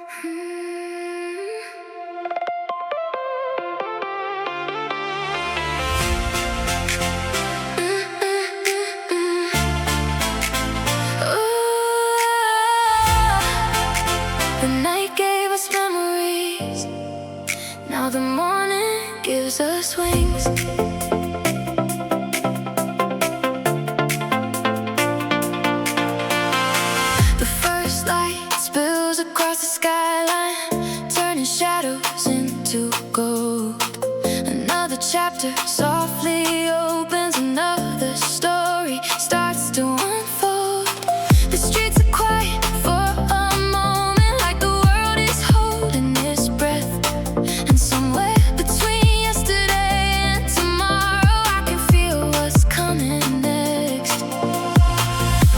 The night gave us memories. Now the morning gives us wings. The first light spills across the skyline, turning shadows into gold. Another chapter softly opens, another story starts to unfold. The streets are quiet for a moment, like the world is holding its breath. And somewhere between yesterday and tomorrow, I can feel what's coming next.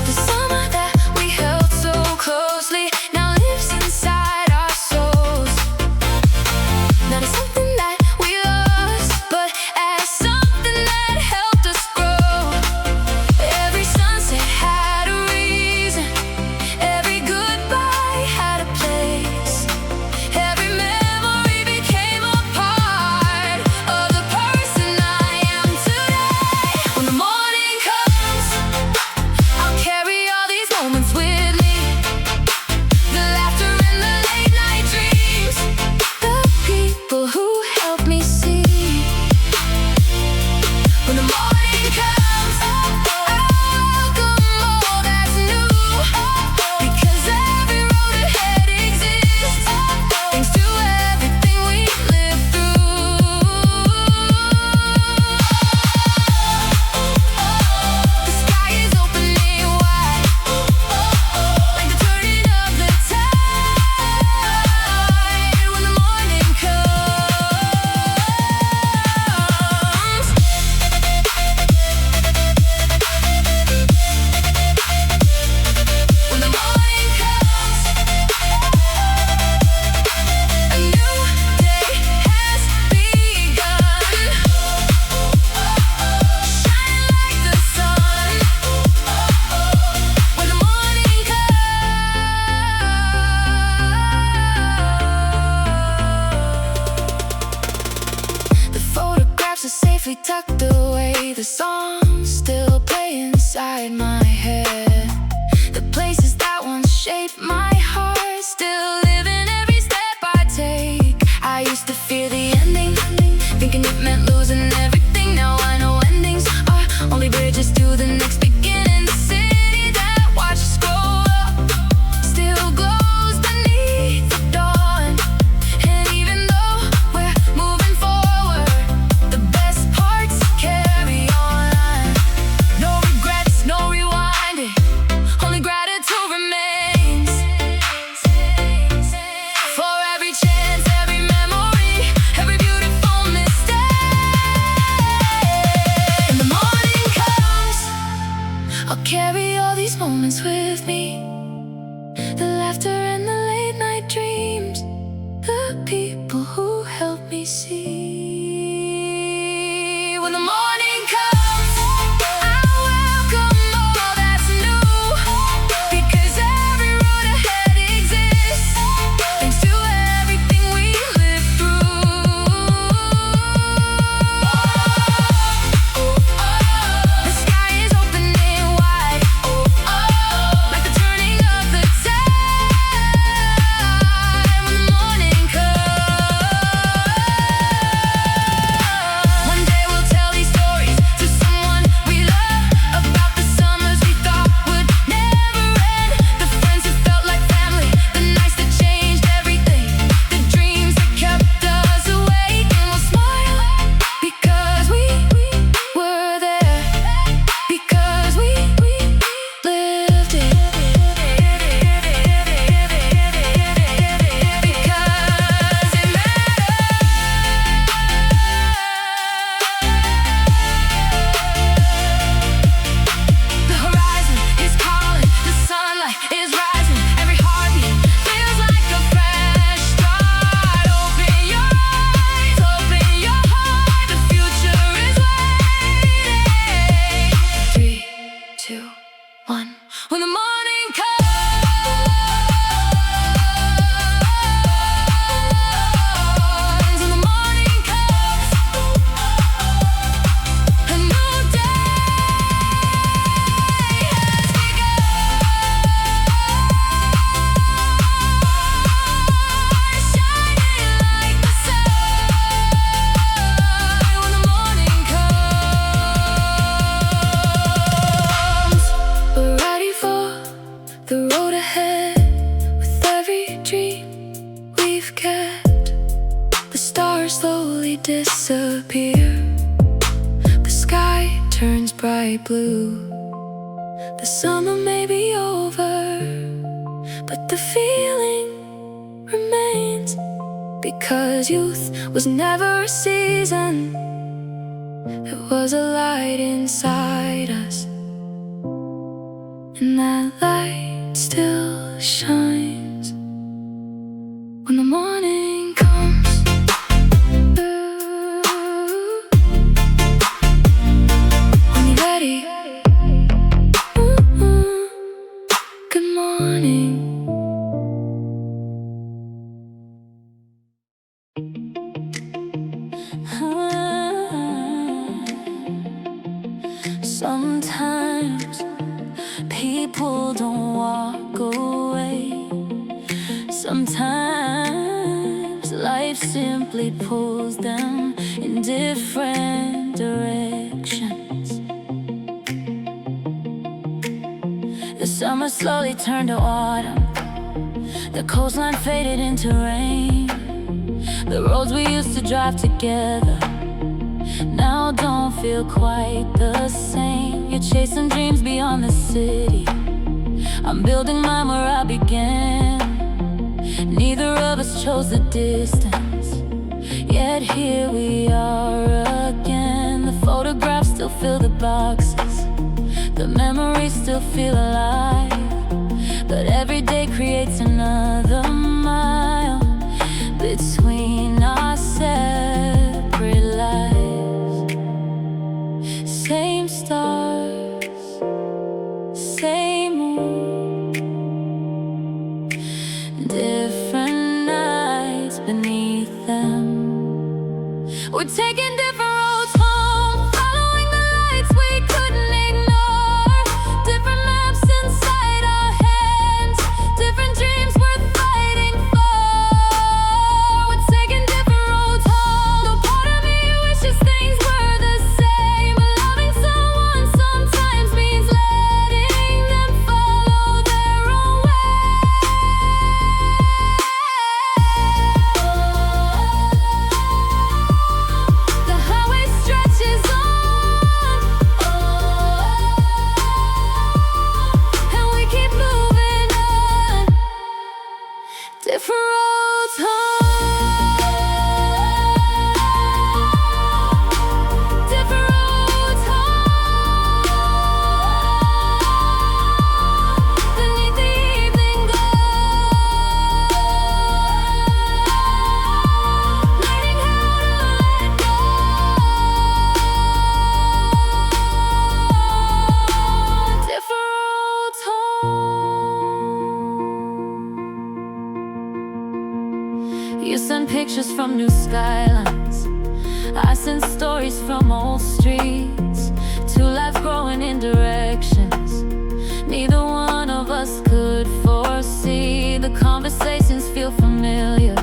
The summer that we held so closely now lives inside our souls. Not as something that we lost, but as something that helped us grow. Every sunset had a reason, every goodbye had a place. Every memory became a part of the person I am today. When the morning comes, I'll carry all these moments with me. The laughter and the late night dreams, the people who help me see. When the morning comes, I welcome all that's new, because every road ahead exists, thanks to everything we lived through. The sky is opening wide, like the turning of the tide. When the morning comes, when the morning comes, a new day has begun. Shine like the sun. When the morning comes, the photographs are safely tucked away. The songs still play inside my head. The places that once shaped my heart still live in every step I take. I used to fear the ending, thinking it meant losing everything. Now I know endings are only bridges to the next beginning. The city that watched us grow up still glows beneath the dawn. And even though we're moving forward, the best parts carry on. No regrets, no rewinding, only gratitude remains. For every chance, every memory, every beautiful mistake. And the morning comes, I'll carry all these moments with me. The laughter and the late night dreams, the people who help me see. When the morning comes, I welcome all that's new, because every road ahead exists, thanks to everything we lived through. The sky is opening wide, like the turning of the tide. slowly disappear. The sky turns bright blue. The summer may be over, but the feeling remains. Because youth was never a season, it was a light inside us, and that light still shines when the morning comes. When you're ready, good morning. Sometimes people don't walk away. Sometimes life simply pulls them in different directions. The summer slowly turned to autumn. The coastline faded into rain. The roads we used to drive together now don't feel quite the same. You're chasing dreams beyond the city. I'm building mine where I began. Neither of us chose the distance, yet here we are again. The photographs still fill the boxes, the memories still feel alive, but every day creates another mile between our separate lives. Same stars, same moon, different nights beneath them. We're taking different roads home, following the lights we couldn't ignore. Different maps inside our hands, different dreams worth fighting for. We're taking different roads home. No part of me wishes things were the same, but loving someone sometimes means letting them follow their own way. The highway stretches on, and we keep moving on. Different roads home, different roads home. Beneath the evening glow, learning how to let go. Different roads home. You send pictures from new skylines, I send stories from old streets. Two lives growing in directions neither one of us could foresee. The conversations feel familiar,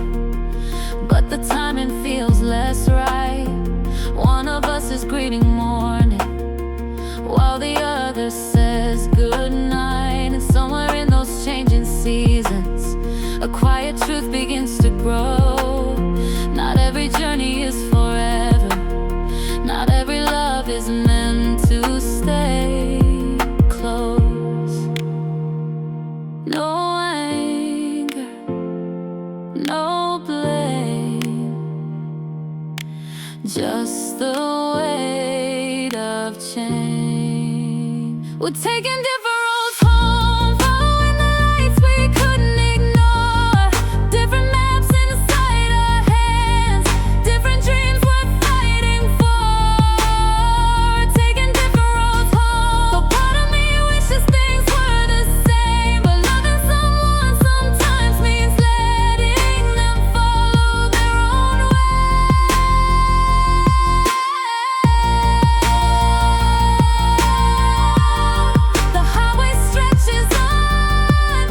but the timing feels less right. One of us is greeting morning, while the other says goodnight. And somewhere in those changing seasons, a quiet truth begins to grow. Not every journey is forever, not every love is meant to stay close. No anger, no blame, just the weight of change. We're taking different roads home, following the lights we couldn't ignore. Different maps inside our hands, different dreams worth fighting for. We're taking different roads home. But part of me wishes things were the same, but loving someone sometimes means letting them follow their own way. The highway stretches on,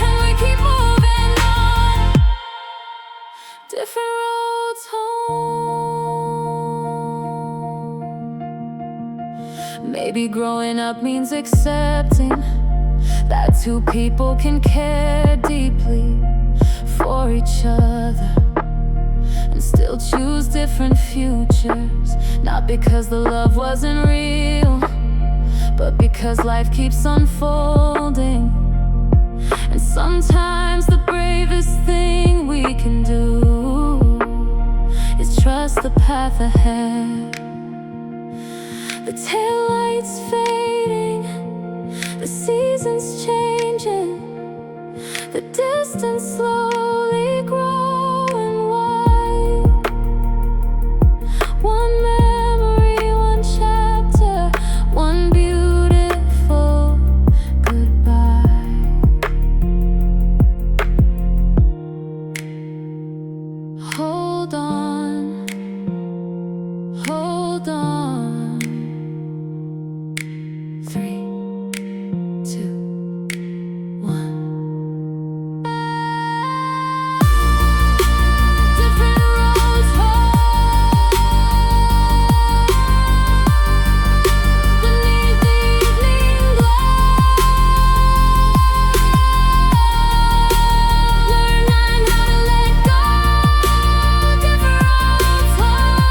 and we keep moving on. Different roads home. Maybe growing up means accepting that two people can care deeply for each other and still choose different futures. Not because the love wasn't real, but because life keeps unfolding. And sometimes the bravest thing we can do is trust the path ahead. The taillights fading, the seasons changing, the distance slowly growing wide. One memory, one chapter, one beautiful goodbye. Hold on, hold on. 3, 2, 1. Different roads hold beneath the evening glow. Learn how to let go. Different roads hold.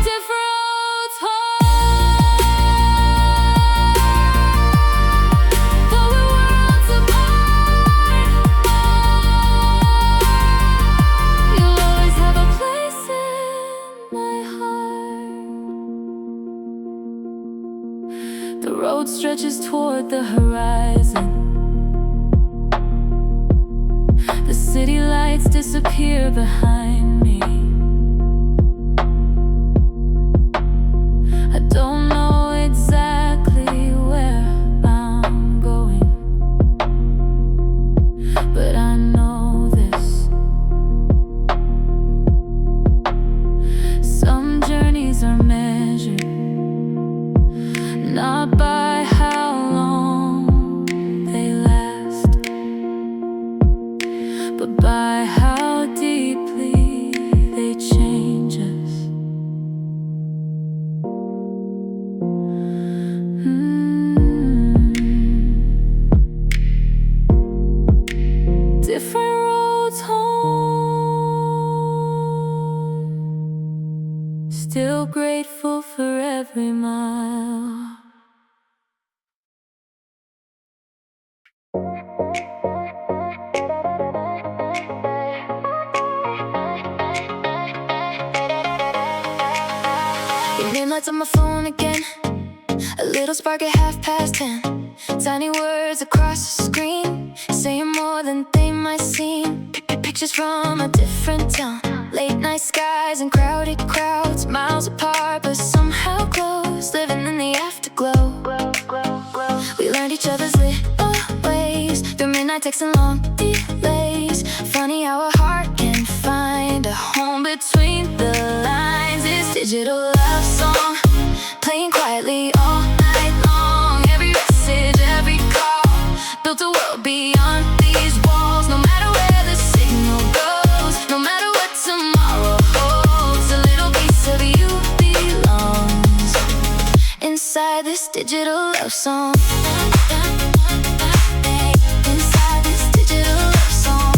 Different roads hold. Though we're worlds apart, you'll always have a place in my heart. The road stretches toward the horizon. The city lights disappear behind me. I don't know exactly where I'm going, but I know this: some journeys are measured not by how long they last, but by how deeply they change us. Different roads home, still grateful for every mile. Your name lights on my phone again. A little spark at 10:30. Tiny words across the screen, saying more than they might seem. Pictures from a different town. Late night skies and crowded crowds, miles apart but somehow close, living in the afterglow. We learned each other's little ways through midnight texts and long delays. Funny how a heart can find a home between the lines. This digital love song playing quietly all night long. Every message, every call built a world beyond these walls. No matter where the signal goes, no matter what tomorrow holds, a little piece of you belongs inside this digital love song. Inside this digital love song.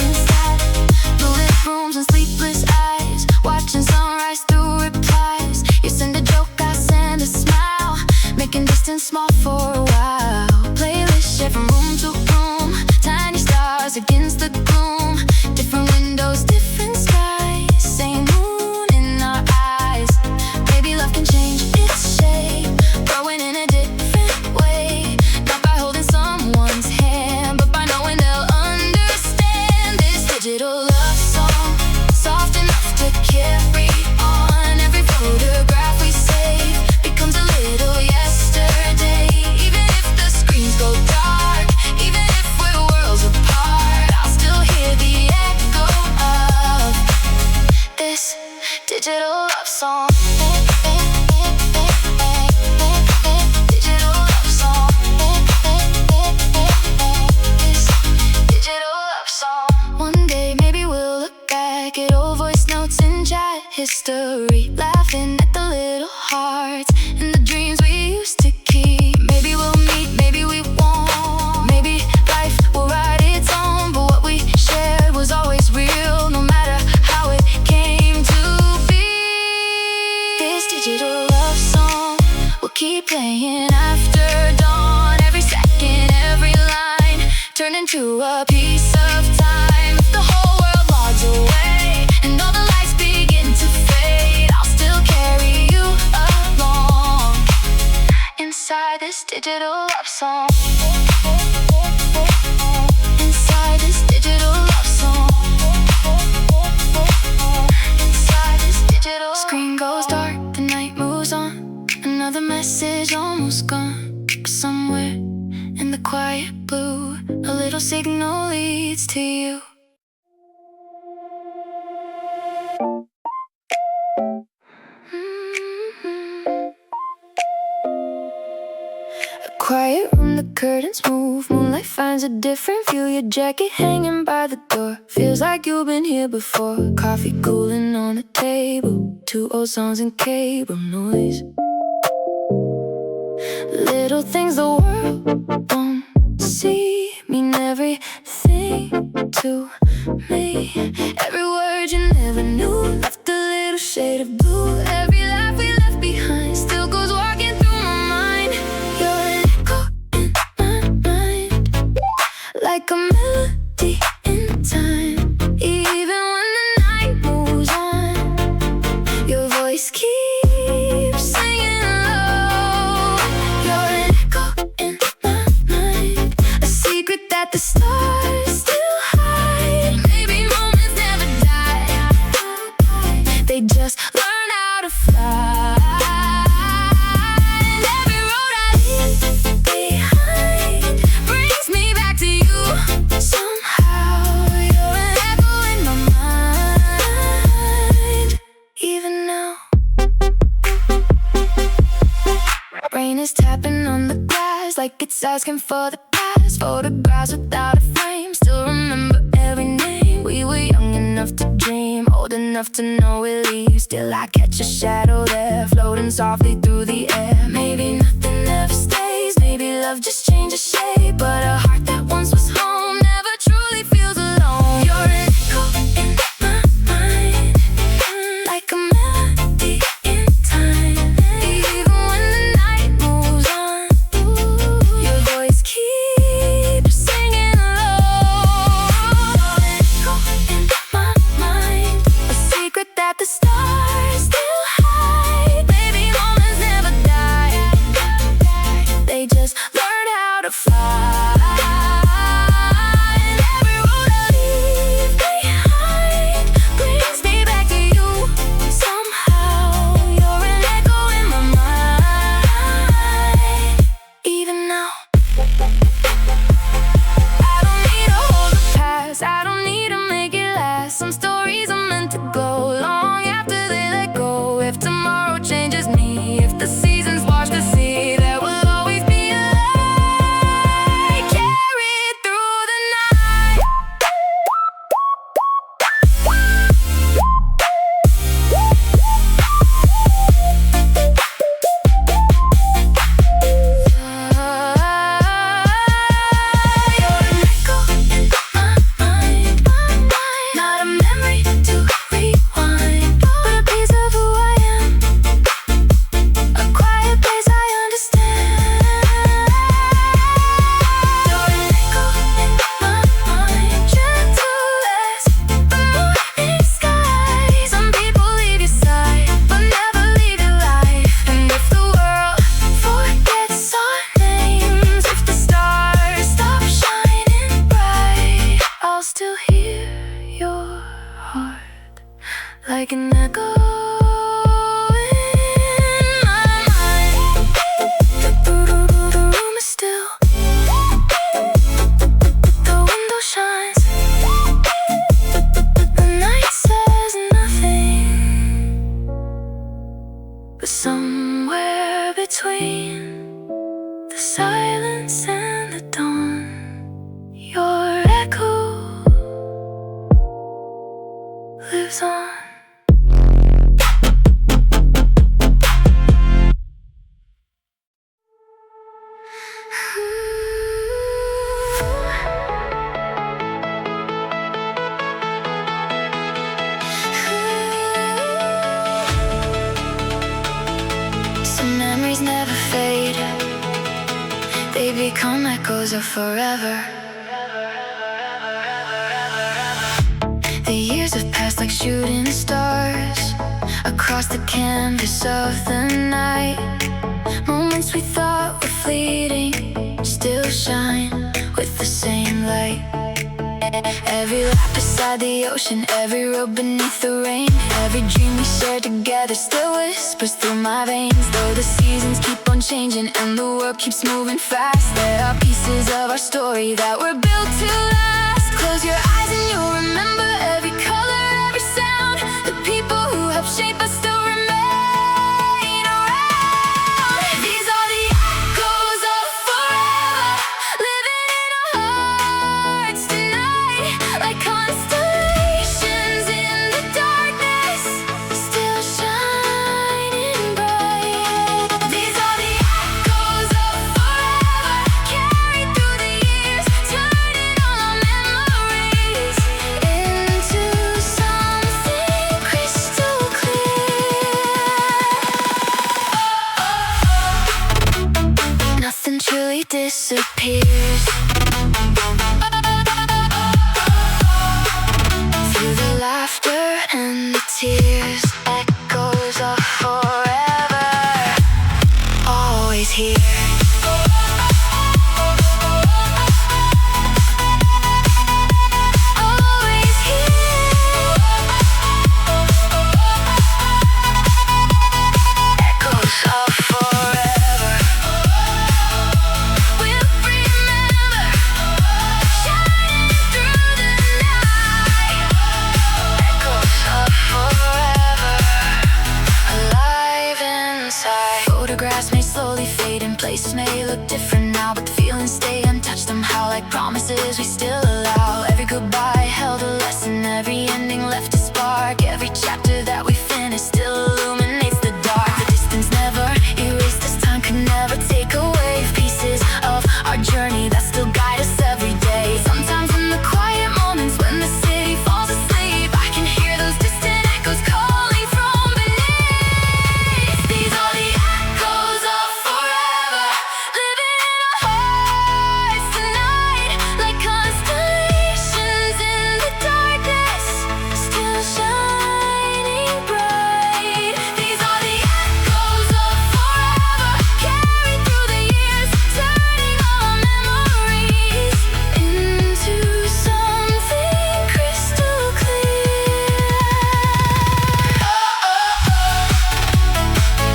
Inside moonlit rooms and sleepless eyes, watching sunrise through replies. You send a joke, I send a smile, making distance small for a while. Playlist shared from room to room, tiny stars against the gloom. Different windows, different skies, same moon in our eyes. Maybe love can change its shape, growing in a different way. Not by holding someone's hand, but by knowing they'll understand. This digital love song, soft enough to carry on. Every photograph we save becomes a little yesterday. Even if the screens go dark, even if we're worlds apart, I'll still hear the echo of this digital love song. Digital love song. This digital love song. One day maybe we'll look back at old voice notes and chat history, laughing at the little hearts and the dreams we used to keep. Maybe this digital love song will keep playing after dawn. Every second, every line turn into a piece of time. If the whole world logs away and all the lights begin to fade, I'll still carry you along inside this digital love song. Inside this digital love song. Inside this digital. Screen goes dark, the night moves on. Another message almost gone. But somewhere in the quiet blue, a little signal leads to you. Quiet room, the curtains move. Moonlight finds a different view. Your jacket hanging by the door. Feels like you've been here before. Coffee cooling on the table. 2 old songs and cable noise. Little things the world won't see mean everything to me. Every word you never knew left a little shade of blue. Every laugh we left behind still goes walking through my mind. You're an echo in my mind, like a melody in time. Even when the night moves on, your voice keeps singing low. You're an echo in my mind, a secret that the stars still hide. Maybe moments never die, they just learn how to fly. And every road I leave behind brings me back to you. Somehow you're an echo in my mind. Even now, rain is tapping on the glass like it's asking for the past. Photographs without a frame, still remember every name. We were young enough to dream, old enough to know we leave. Still I catch a shadow there, floating softly through the air. Maybe nothing ever stays, maybe love just changes shape. But a heart that once was home never truly feels alone. You're an echo in my mind, like a melody in time. Even when the night moves on, your voice keeps singing low. You're an echo in my mind, a secret that the stars still hide. Maybe moments never die, they just learn how to fly. And every road I leave behind brings me back to you. Somehow you're an echo in my mind. Even now, I don't need to hold the past, I don't need to make it last. Some stories are meant to go long after they let go. If tomorrow changes me, if the seasons wash the sea, there will always be a light carried through the night. You're an echo in my mind, not a memory to rewind, but a piece of who I am, a quiet place I understand. You're an echo in my mind, gentle as the morning sky. Some people leave your side, but never leave your life. And if the world forgets our names, if the stars stop shining bright, I'll still hear your heart like an echo in my mind. The room is still, the window shines, the night says nothing. But somewhere between the silence and the dawn, your echo lives on. become echoes of forever. The years have passed like shooting stars across the canvas of the night. Moments we thought were fleeting still shine with the same light. Every lap beside the ocean, every road beneath the rain, every dream we shared together still whispers through my veins. Though the seasons keep on changing and the world keeps moving fast, there are pieces of our story that were built to last. Close your eyes and you'll remember every color, every sound. The people who helped shape us still remain around. These are the echoes of forever, living in our hearts tonight, like constellations in the darkness, still shining bright. These are the echoes of forever, carried through the years, turning all our memories into something crystal clear. Nothing truly disappears. Through the laughter and the tears, echoes of forever, always here. Always here. Echoes of forever, we'll remember, shining through the night. Echoes of forever, alive inside. Photographs may slowly fade and places may look different now, but the feelings stay untouched somehow, like promises we still allow. Every goodbye held a lesson, every ending left a spark. Every chapter that we finish still illuminates the dark. The distance never erased us, time could never take away pieces of our journey that still guide us every day. Sometimes in the quiet moments when the city falls asleep, I can hear those distant echoes calling from beneath. These are the echoes of forever, living in our hearts tonight, like constellations in the darkness, still shining bright. These are the echoes of forever, carried through the years, turning all our memories into something crystal clear.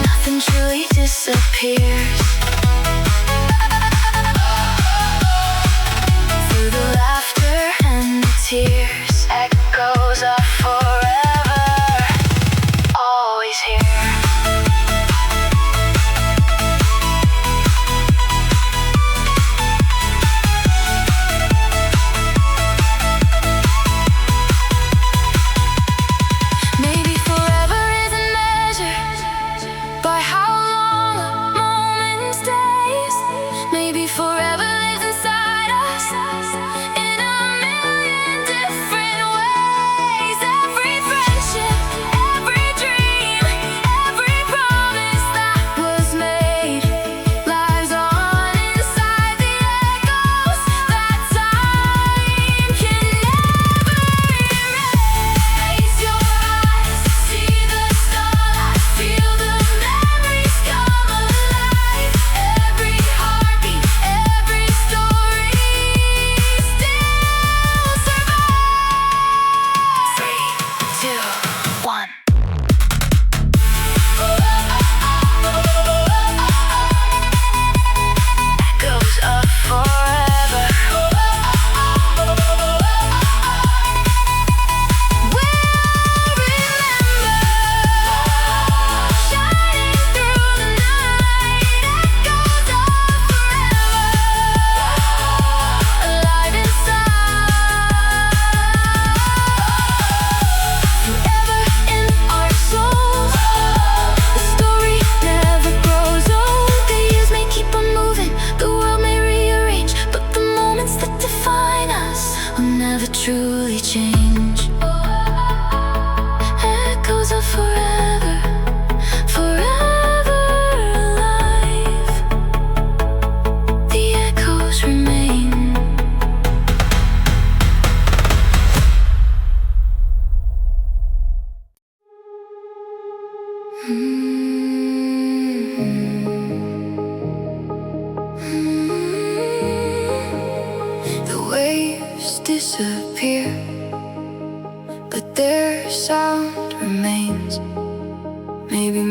Nothing truly disappears. Through the laughter and the tears, echoes of forever, always here. Maybe forever isn't measured by how long a moment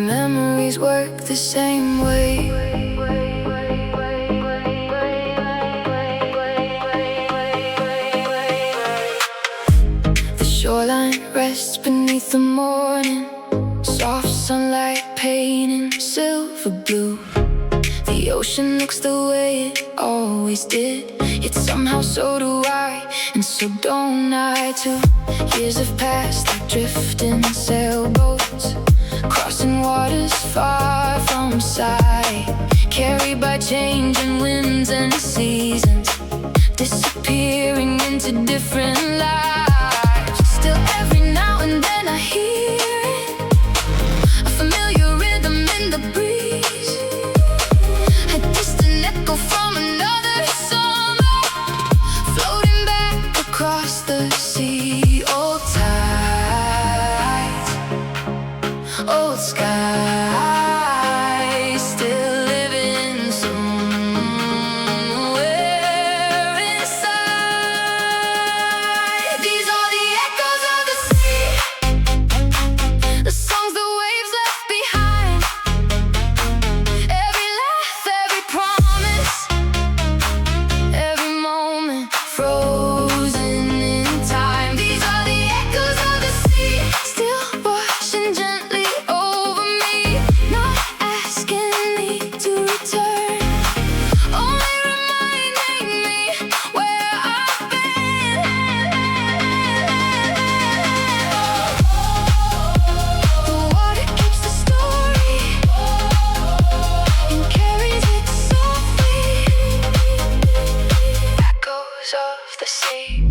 memories work the same way. The shoreline rests beneath the morning, soft sunlight painting silver blue. The ocean looks the way it always did, yet somehow so do I, and so don't I too. Years have passed like drifting sailboats, crossing waters far from sight, carried by changing winds and seasons, disappearing into different lives. Still every now and then I hear it, a familiar rhythm in the breeze, a distant echo from another summer, floating back across the sea. Old tides, old skies, still living somewhere inside. These are the echoes of the sea, the songs the waves left behind, every laugh, every promise, every moment frozen in time. These are the echoes of the sea, still washing gently over me, not asking me to return, only reminding me where I've been. The water keeps the story and carries it softly. Echoes of the sea.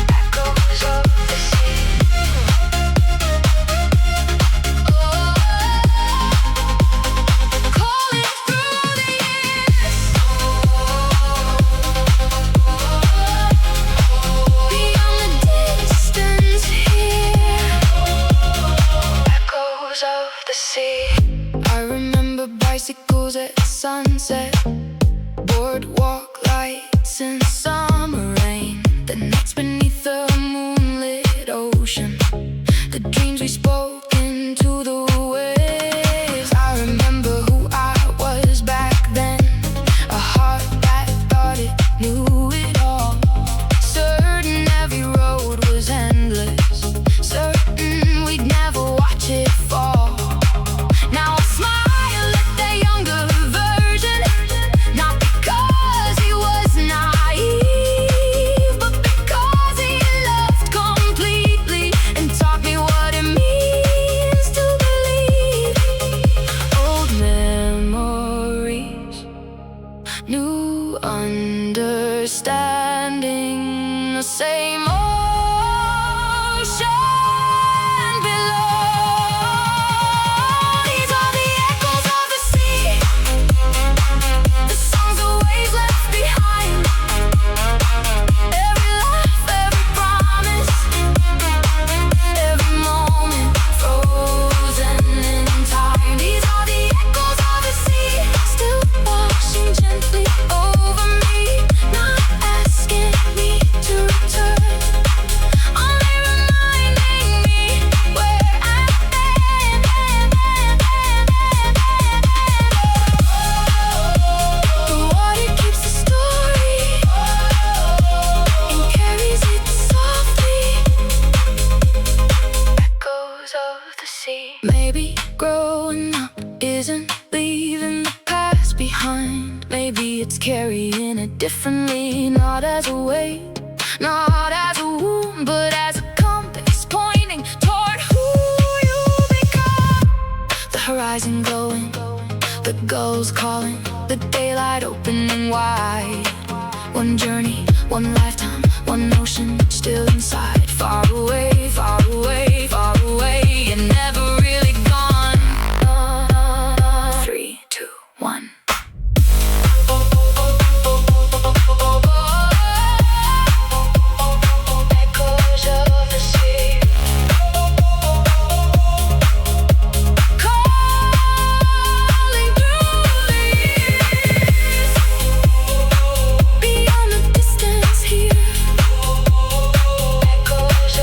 Echoes of the sea. Calling through the years, beyond the distance here. Echoes of the sea. I remember bicycles at sunset, boardwalk lights in summer rain, the nights beneath the moonlit ocean, the dreams we spoke into the waves. I remember who I was back then, a heart that thought it knew it all, certain every road was endless, certain we'd never watch it fall. Now I smile at that younger version, not because he was naive, but because he loved completely and taught me what it means to believe. Old memories, new understanding, the same ocean below. These are the echoes of the sea, the songs the waves left behind, every laugh, every promise, every moment frozen in time. These are the echoes of the sea, still washing gently over me, not asking me to return, only reminding me where I've been. The water keeps the story and carries it softly. Echoes of the sea. Maybe growing up isn't leaving the past behind. Maybe it's carrying it differently, not as a weight, not as a wound, but as a compass pointing toward who you become. The horizon glowing, the gulls calling, the daylight opening wide. One journey, one lifetime, one ocean still inside. Far away, far away, far away, and never really gone. 3, 2, 1. Echoes of the sea, calling through the years, beyond the distance here. Echoes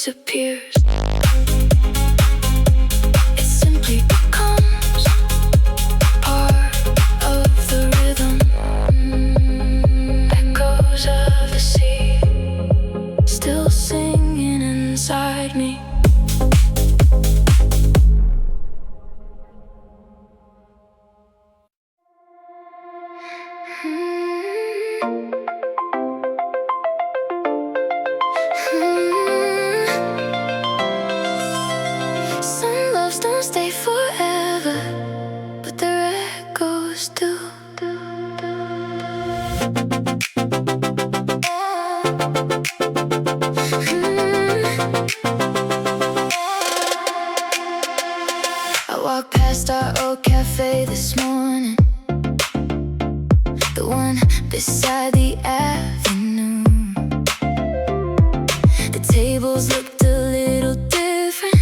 disappears. It simply becomes part of the rhythm. Echoes of the sea still singing inside me. Some loves don't stay forever, but their echoes do. I walked past our old cafe this morning, the one beside the avenue. The tables looked a little different,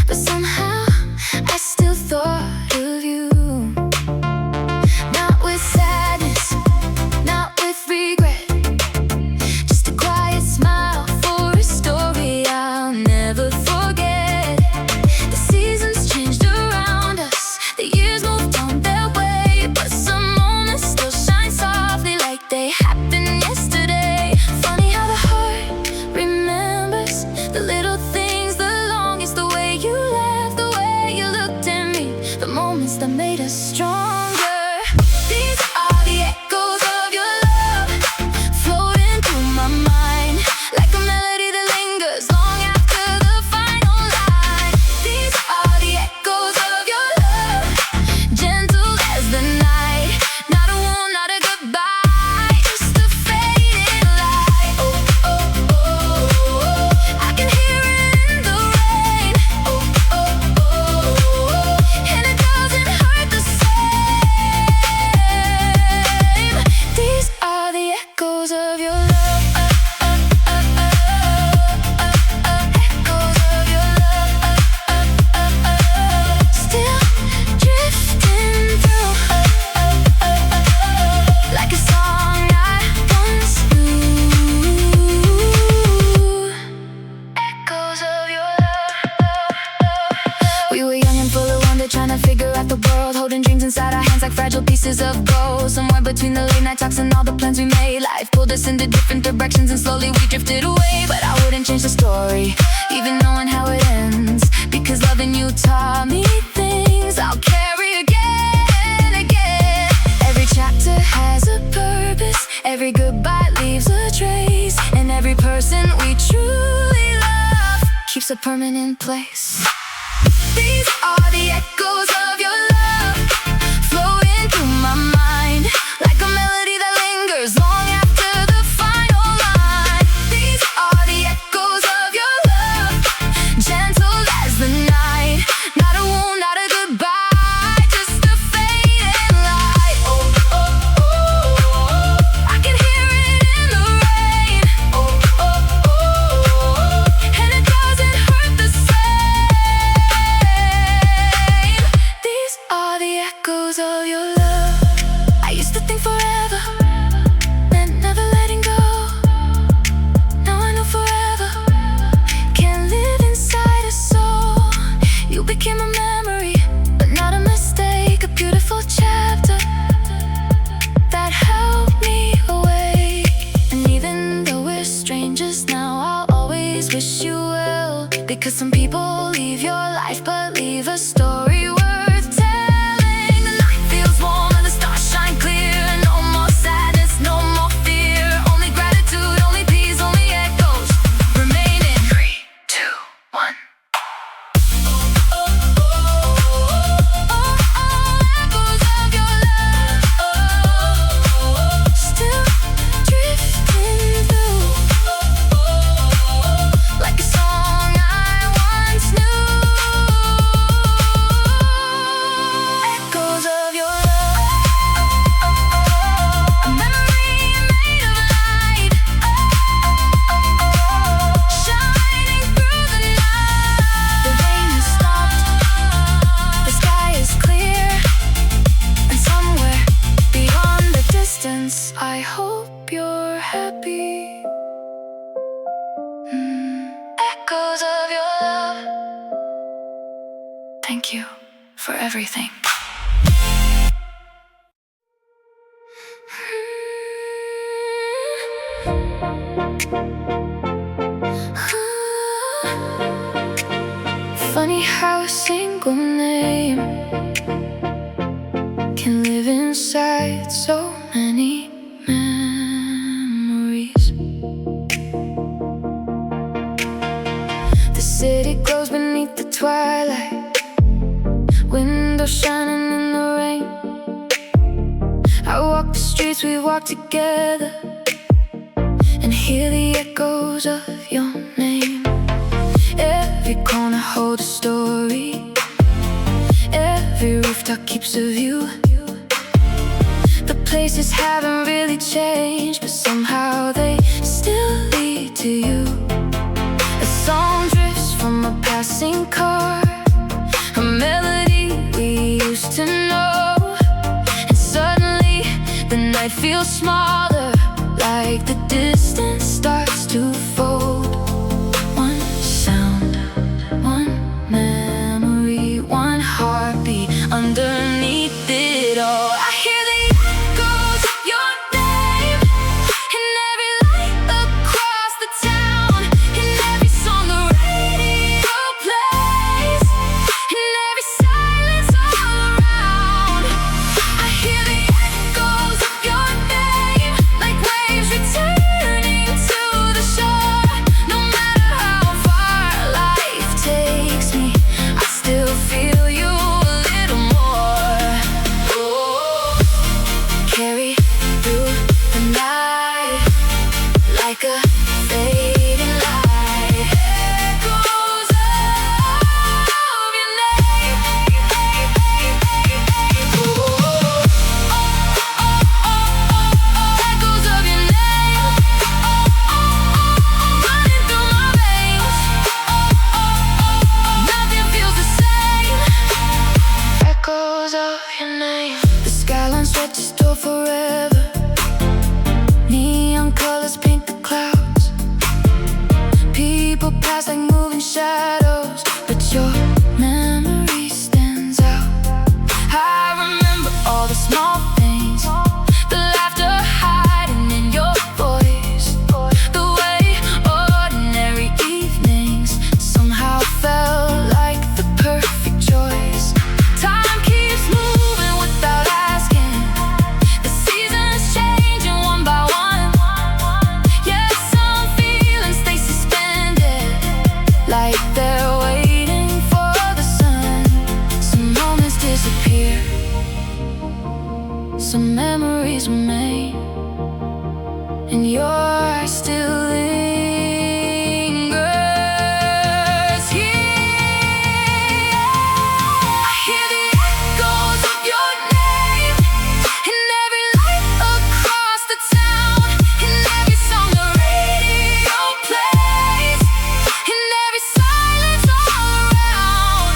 but somehow I still thought of you. Not with sadness, not with regret, just a quiet smile for a story I'll never forget. The seasons changed around us, the years moved on their way, but some moments still shine softly like they happened yesterday. Funny how the heart remembers the little things the longest, the way you laughed, the way you looked at me, the moments that made us stronger. These are the echoes of your love, floating through my mind like a melody that lingers long after the final line. These are the echoes of your love, gentle as the night, not a wound, not a goodbye, just a fading light. Oh, oh, oh, oh, I can hear it in the rain. Oh, oh, oh, oh, and it doesn't hurt the same. These are the echoes of your love. Echoes of your love. Still drifting through like a song I once knew. Echoes of your love. We were young and full of wonder, trying to figure out the world, holding dreams inside our hands like fragile pieces of gold. Somewhere between the late night talks and all the plans we made, life pulled us into different directions and slowly we drifted away. But I wouldn't change the story, even knowing how it ends, because loving you taught me things I'll carry again and again. Every chapter has a purpose, every goodbye leaves a trace, and every person we truly love keeps a permanent place. These are the echoes of your love, flowing through my mind like a melody that lingers long after the final line. These are the echoes of your love, gentle as the night, not a wound, not a goodbye, just a fading light. Oh, oh, oh, oh, I can hear it in the rain. Oh, oh, oh, oh, and it doesn't hurt the same. These are the echoes of your love. I used to think forever meant never letting go. Now I know forever can live inside a soul. You became a memory, but not a mistake, a beautiful chapter that helped me away. And even though we're strangers now, I'll always wish you well, because some people leave your life but leave a story worth telling. The night feels warm and the stars shine clear, and no more sadness, no more fear, only gratitude, only peace, only echoes remaining. 3, 2, 1. Echoes of your love, still drifting through like a song I once knew. for everything. Funny how a single name can live inside so many memories. The city glows beneath the twilight, windows shining in the rain. I walk the streets we walk together and hear the echoes of your name. Every corner holds a story, every rooftop keeps a view. The places haven't really changed, but somehow they still lead to you. A song drifts from a passing car, a melody we used to know, and suddenly the night feels smaller, like the distance starts to fold. One sound, one memory, one heartbeat underneath it all. I hear the echoes of your name in every light across the town, in every song the radio plays, in every silence all around. I hear the echoes of your name like waves returning to the shore. No matter how far life takes me, I still feel you a little more. Oh, carry through the night like a fading light. Echoes of your name. Oh, echoes of your name, running through my veins. Nothing feels the same. Echoes of your name. The skyline stretches tall forever, neon colors paint the clouds. People pass like moving shadows, but your memory stands out. I remember all the small things, the laughter hiding in your voice, the way ordinary evenings somehow felt like the perfect choice. Time keeps moving without asking, the seasons changing one by one. Yes, some feelings stay suspended, like they're waiting for the sun. Some moments disappear, some memories remain, and yours still lingers here. I hear the echoes of your name in every light across the town, in every song the radio plays, in every silence all around.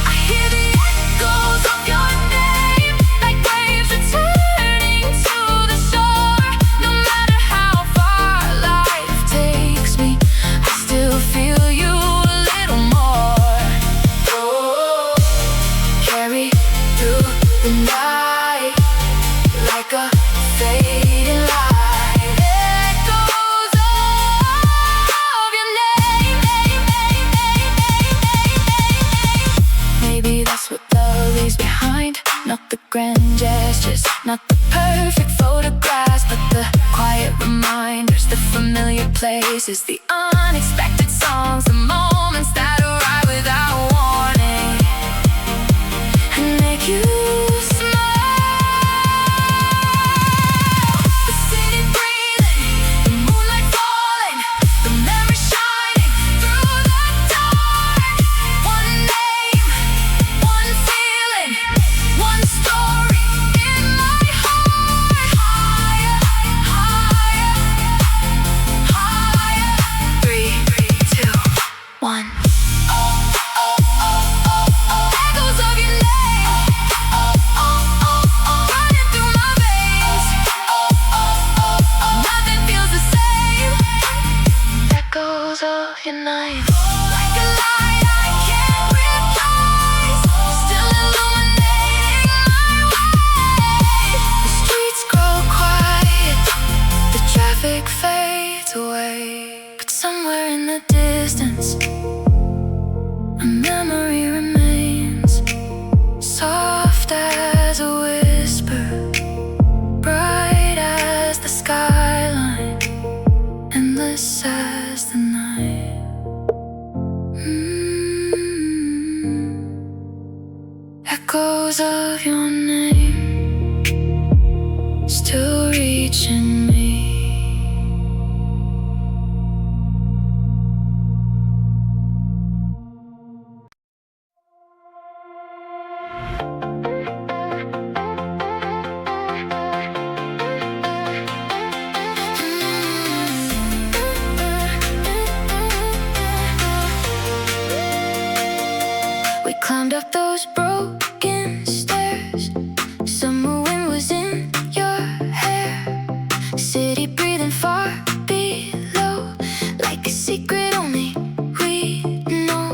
I hear the echoes of your name like waves returning to the shore. No matter how far life takes me, I still feel you a little more. Oh, carry through the night like a fading light. Echoes of your name. Maybe that's what love leaves behind. Not the grand gestures, not the perfect photographs, but the quiet reminders, the familiar places, the unexpected songs, the moments that arrive without warning and make you smile. The city breathing, the moonlight falling, the memory shining through the dark. One name, one feeling, one story in my heart. Higher, higher, higher. 3, 2, 1. Echoes of your name, running through my veins. Nothing feels the same. Echoes of your name, like a light I can't replace, still dance. A memory remains, soft as a whisper, bright as the skyline, endless as the night. Echoes of your name still reaching me. We climbed up those broken stairs. Summer wind was in your hair. City breathing far below, like a secret only we know.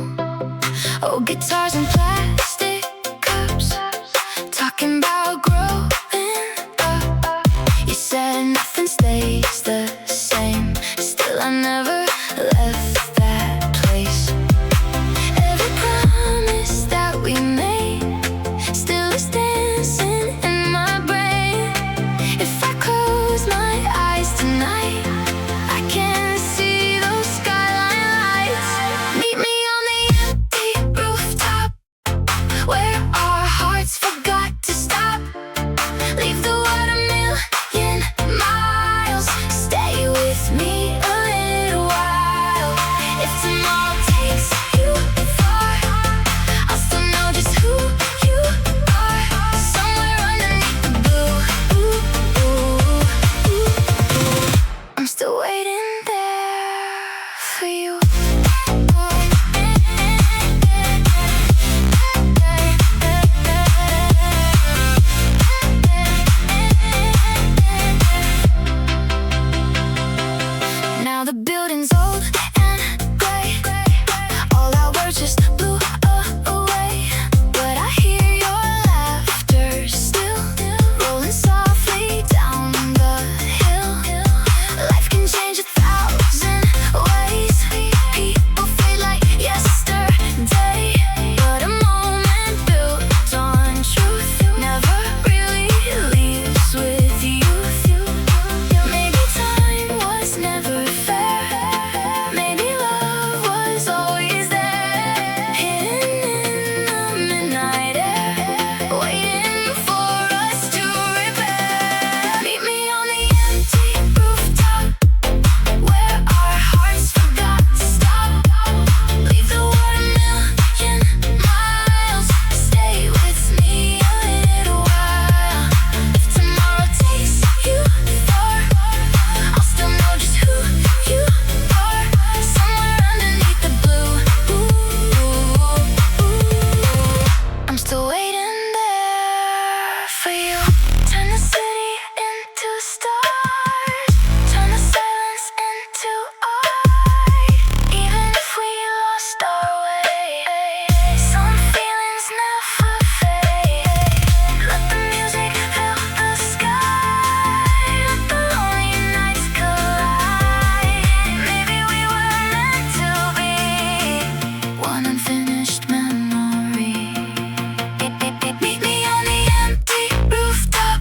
Oh, guitars and plastic cups, talking about growing up. You said nothing stays the same. Still I never left that place. Every promise that we made still is dancing in my brain. If I close my eyes tonight, I can see those skyline lights. Meet me on the empty rooftop, where our hearts forgot to stop. Leave the world a million miles. Stay with me a little while. If tomorrow takes you far, I'll still know just who you are. Somewhere underneath the blue, I'm still waiting there for you. Now the building's old and gray. All our words just blew away. But I hear your laughter still, rolling softly down the hill. Life can change 1,000 ways. People fade like yesterday, but a moment built on truth never really leaves with you. Maybe time was never fair. Maybe love was always there, hidden in the midnight air, waiting for us to repair. Meet me on the empty rooftop, where our hearts forgot to stop. Leave the world a million miles. Stay with me a little while. If tomorrow takes you far, I'll still know just who you are. Somewhere underneath the blue, I'm still waiting there for you. Turn the city into stars, turn the silence into art. Even if we lost our way, some feelings never fade. Let the music fill the sky, let the lonely nights collide. Maybe we were meant to be one unfinished memory. Meet me on the empty rooftop,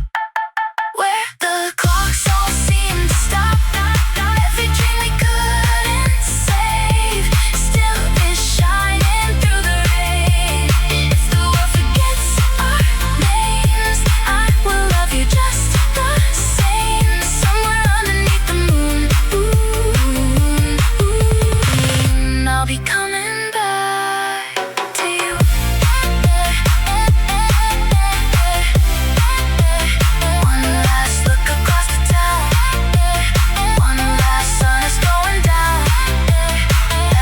where the clocks all seem to stop. Every dream we couldn't save still is shining through the rain. If the world forgets our names, I will love you just the same. Somewhere underneath the moon, I'll be coming back to you. One last look across the town, one last sun is going down.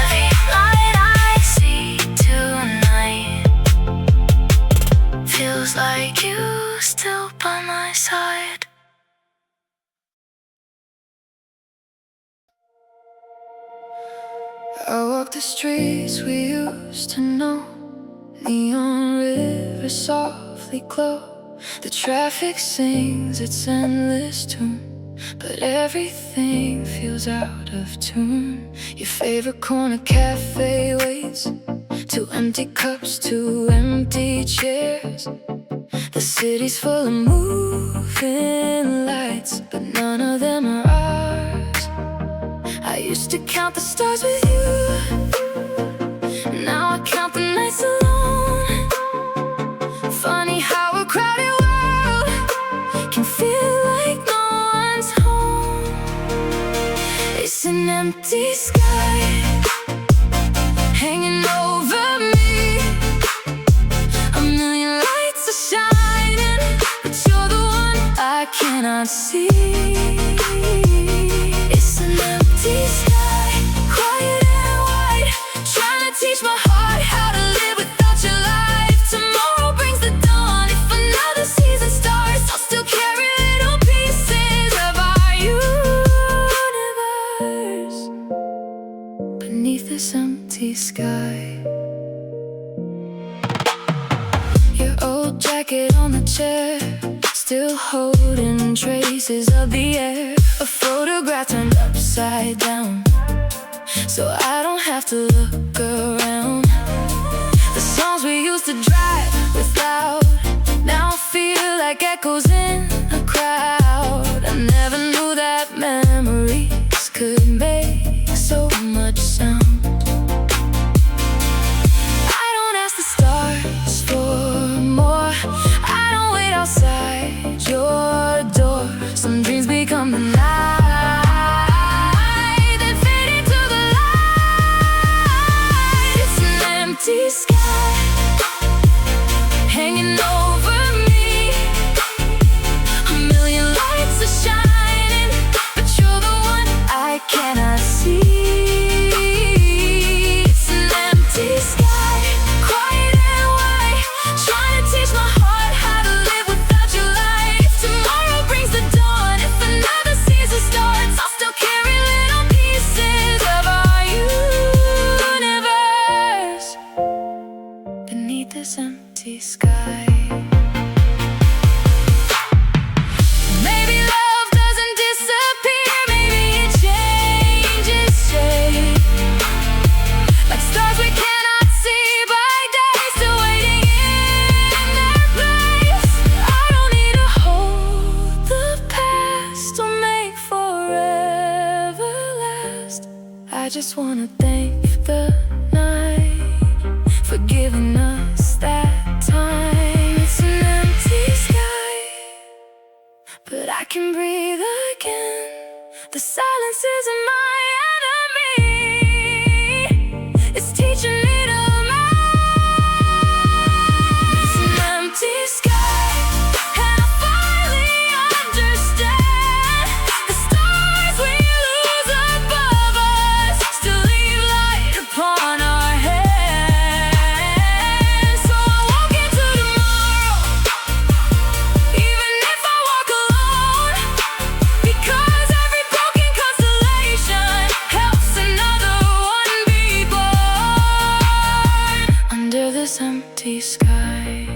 Every light I see tonight feels like you still by my side. I walk the streets we used to know. Neon rivers softly glow. The traffic sings its endless tune. but everything feels out of tune. Your favorite corner cafe waits, two empty cups, two empty chairs. The city's full of moving lights, but none of them are ours. I used to count the stars with you, now I count the nights alone. Funny how a crowded world can feel like no one's home. It's an empty sky hanging over me. A million lights are shining, but you're the one I cannot see. It's an empty sky, quiet and white, trying to teach my heart how to live without your life. Tomorrow brings the dawn. If another season starts, I'll still carry little pieces of our universe beneath this empty sky. Your old jacket on the chair, still holding traces of the air. A photograph turned upside down, so I don't have to look around. The songs we used to drive without now feel like echoes in a crowd. I never knew that memories could make so much sound. I don't ask the stars for more, I don't wait outside your door. Some dreams become the night, then fade into the light. It's an empty sky hanging over me. A million lights are shining, but you're the one I cannot see. It's an empty sky, quiet and white, trying to teach my heart how to live without your life. Tomorrow brings the dawn. If another season starts, I'll still carry little pieces of our universe beneath this empty sky. Maybe love doesn't disappear, maybe it changes shape, like stars we cannot see by day, still waiting in their place. I don't need to hold the past or make forever last. I just wanna thank the night for giving us that time. It's an empty sky, but I can breathe again. The silence isn't my enemy, it's teaching me to mind. It's an empty sky, and I finally understand. The stars we lose above us still leave light upon our heads. So I walk into tomorrow, even if I walk alone, because every broken constellation helps another one be born. Under this empty sky,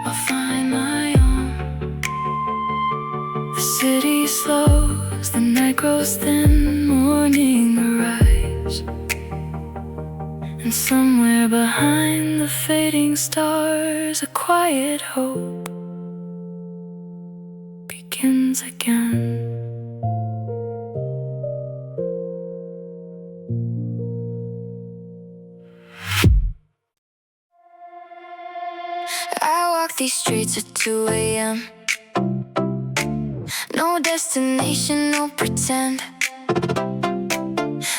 I'll find my own. The city slows, the night grows thin, morning arrives, and somewhere behind the fading stars, a quiet hope begins again. I walk these streets at 2 a.m. No destination, no pretend.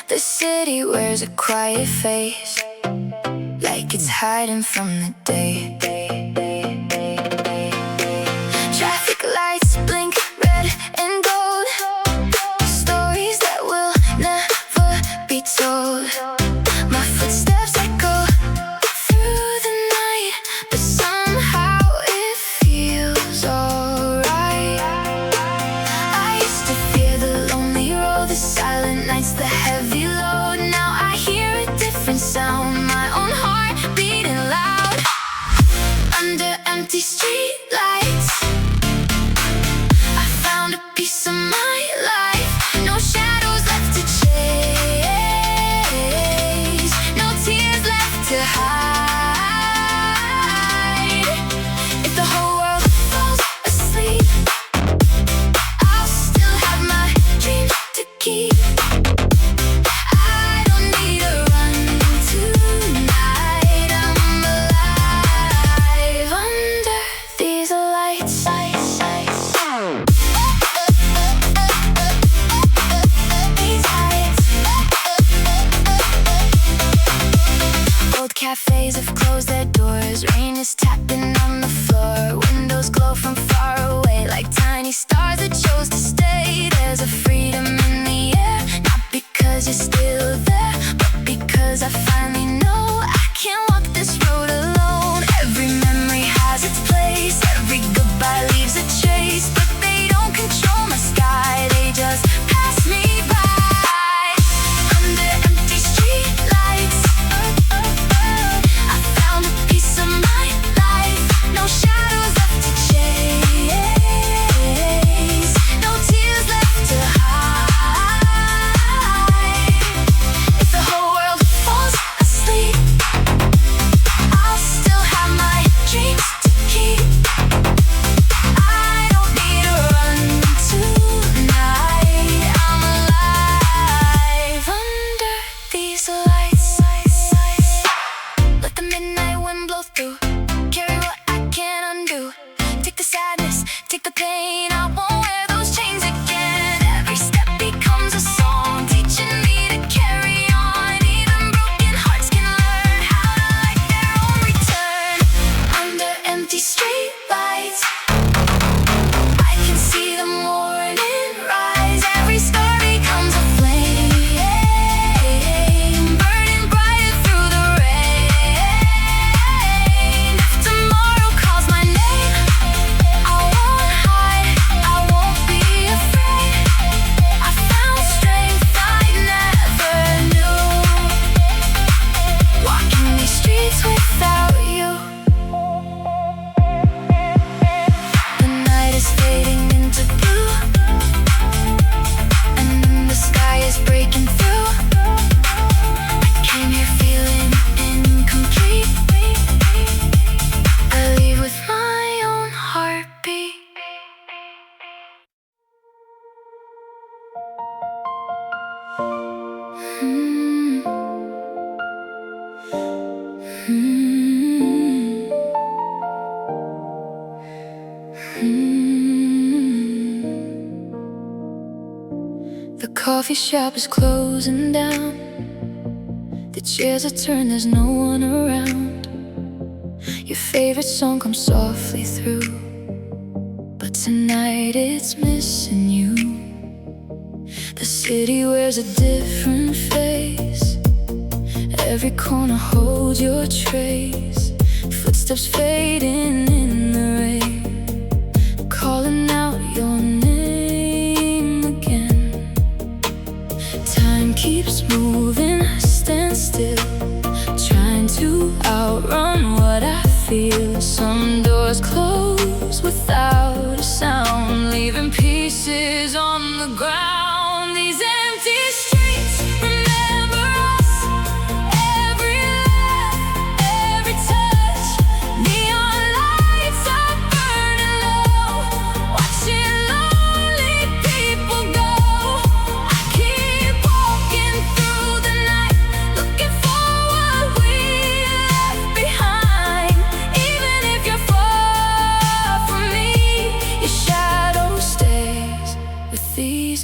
The city wears a quiet face, like it's hiding from the day. Traffic lights blink red and gold, stories that will never be told. My footsteps echo through the night, but somehow it feels alright. I used to fear the lonely road, the silent nights, the heavy load. Now I hear a different sound, my own heart beating loud. leaves a trace, but they don't control my sky. They just pass me by. Under empty street lights, I found a piece of my life. No shadows left to chase, no tears left to hide. If the whole world falls asleep, I'll still have my dreams to keep. I don't need to run tonight. I'm alive under these lights. Let the midnight wind blow through. Carry what I can't undo. Take the sadness, take the pain. I won't wear those chains again. Every step becomes a song, teaching me to carry on. Even broken hearts can learn how to light their own return. Under empty street lights, I can see the morning rise. Every star becomes a flame, burning bright through the rain. If tomorrow calls my name, I won't hide, I won't be afraid. I found strength I never knew, walking these streets without you. The night is fading into blue, and the sky is breaking through. I came here feeling incomplete. I leave with my own heartbeat. The coffee shop is closing down. The chairs are turned, there's no one around. Your favorite song comes softly through, but tonight it's missing you. The city wears a different face. Every corner holds your trace. Footsteps fading in the rain, calling out your name again. Time keeps moving, I stand still, trying to outrun what I feel. Some doors close without a sound, leaving pieces on the ground. These empty streets remember us. Every laugh, every touch. Neon lights are burning low, watching lonely people go. I keep walking through the night, looking for what we left behind. Even if you're far from me, your shadow stays with these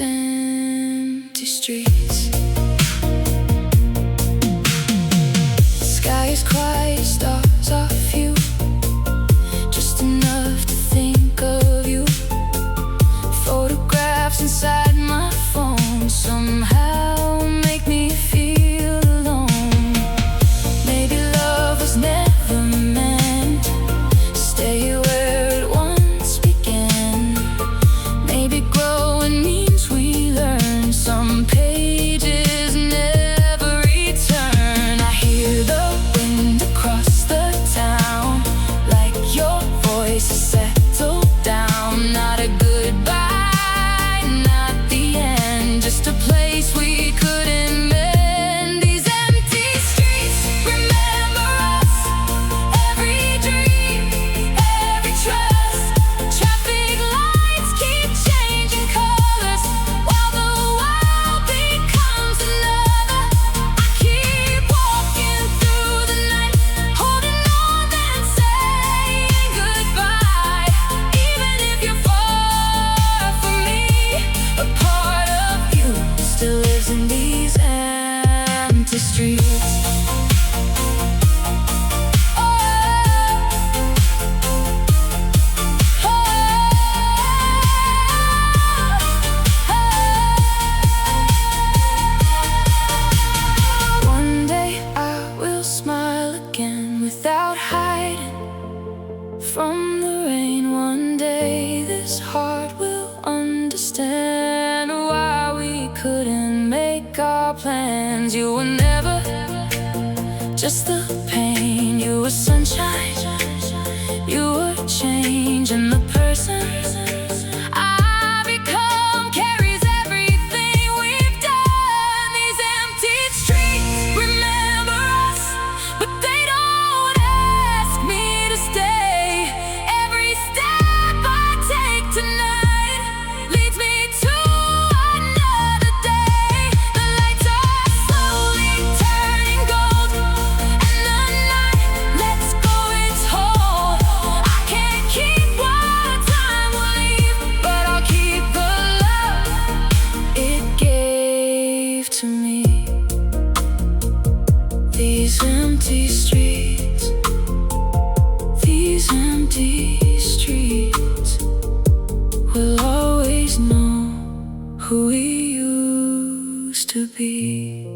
this heart will understand why we couldn't make our plans. You were never just the pain. You were sunshine, you were change, and the person I become carries everything we've done. These empty streets remember us, but they don't ask me to stay. Every step I take tonight leads me to another day. The lights are slowly turning gold, and the night lets go its hold. I can't keep what time will leave, but I'll keep the love it gave to me. These empty streets, these empty streets will always know who we used to be.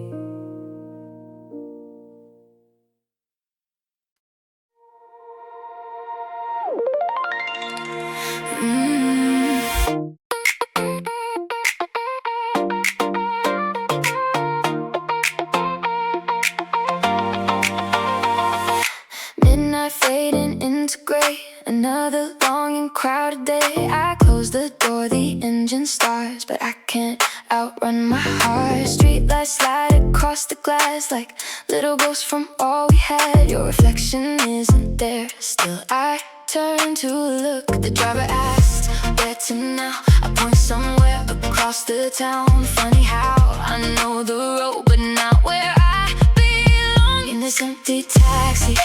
Midnight fading into gray, another long and crowded day. I close the door, the engine starts, but I can't outrun my heart. Streetlights slide across the glass like little ghosts from all we had. Your reflection isn't there, still I turn to look. The driver asked, where to now? I point somewhere across the town. Funny how I know the road, but not where I belong. In this empty taxi,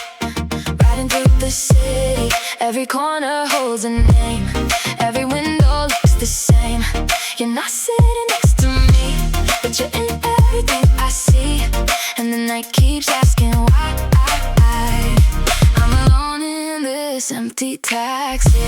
riding through the city, every corner holds a name, every window looks the same. You're not sitting next to me, but you're in everything I see, and the night keeps asking why. I'm alone in this empty taxi.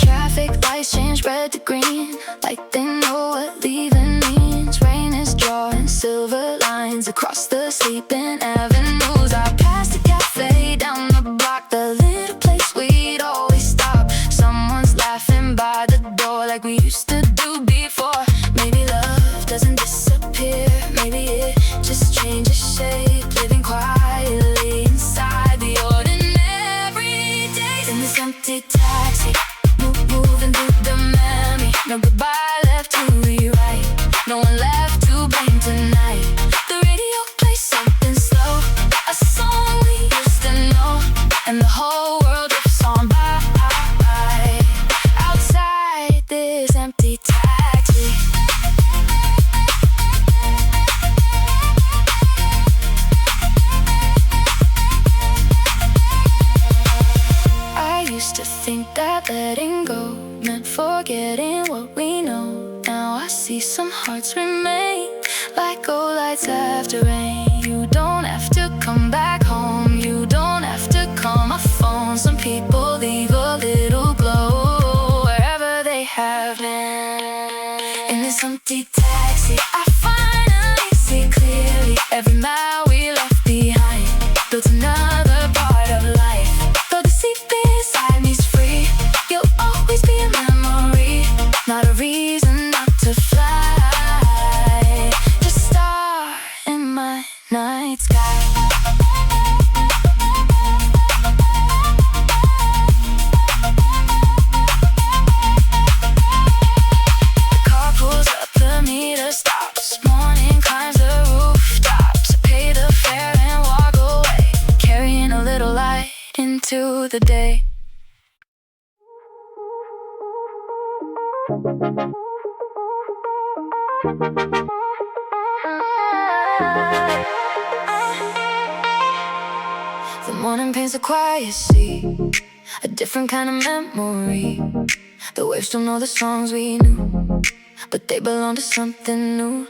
Traffic lights change red to green, like they know what leaving means. Rain is drawing silver lines across the sleeping avenues. I passed the cafe down the block, the little place we'd always stop. Someone's laughing by the door like we used to do before. Maybe love doesn't disappear, maybe it just changes shape. Living quietly inside the ordinary days. In this empty taxi, moving through the memory. No goodbye left to rewrite, no one left to blame tonight. The radio plays something slow, a song we used to know, and the whole world drifts on by. Outside this empty taxi, I used to think that letting go meant forgetting what we know. Now I see some hearts remain, like old lights after rain. You don't have to come back home, you don't have to call my phone. Some people leave a little glow wherever they have been. In this empty taxi, I finally see clearly. Every mile we left behind built another part of life. Though the seat beside me's free, you'll always be a memory, not a reason not to fly. Just a star in my night sky. The car pulls up, the meter stops. Morning climbs the rooftops. I pay the fare and walk away, carrying a little light into the day. The morning paints a quiet sea, a different kind of memory. The waves don't know the songs we knew, but they belong to something new.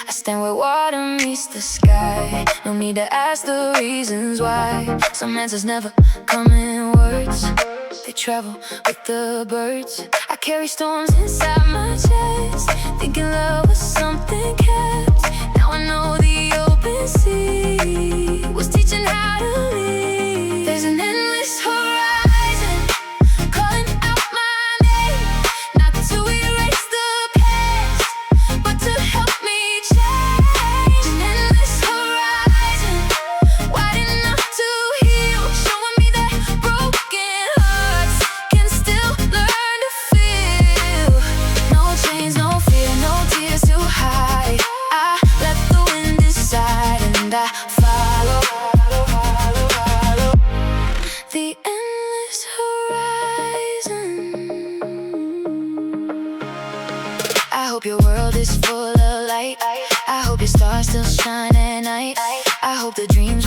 I stand where water meets the sky, no need to ask the reasons why. Some answers never come in words, they travel with the birds. I carry storms inside my chest, thinking love was something kept. Now I know the open and I follow the endless horizon. I hope your world is full of light. I hope your stars still shine at night. I hope the dreams